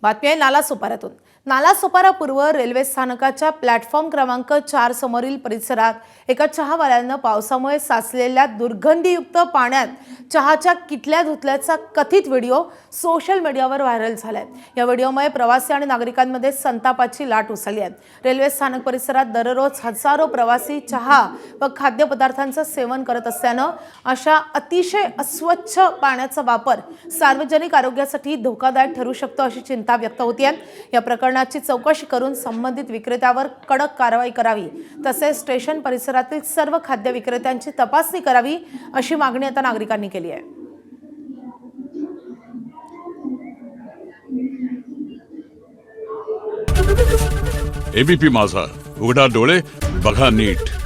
बातमी आहे नालासोपाऱ्यातून। नालासोपारा पूर्व रेल्वे स्थानकाच्या प्लॅटफॉर्म क्रमांक 4 समोरील परिसरात एका चहावाल्यानं पावसामुळे साचलेल्या दुर्गंधीयुक्त पाण्यात चहाच्या किटल्या धुतल्याचा कथित व्हिडिओ सोशल मीडियावर व्हायरल झालाय। या व्हिडिओमुळे प्रवासी आणि नागरिकांमध्ये संतापाची लाट उसळली आहे। रेल्वे स्थानक परिसरात दररोज हजारो प्रवासी चहा व खाद्यपदार्थांचं सेवन करत असल्यानं अशा अतिशय अस्वच्छ पाण्याचा वापर सार्वजनिक आरोग्यासाठी धोकादायक ठरू शकतो अशी चिंता व्यक्त होते। या प्रकरणाची चौकशी करून संबंधित विक्रेत्यावर कडक कारवाई करावी, तसेच स्टेशन परिसरातील सर्व खाद्य विक्रेत्यांची तपासणी करावी अशी मागणी आता नागरिकांनी केली आहे। एबीपी माझा, उघडा डोळे बघा नीट।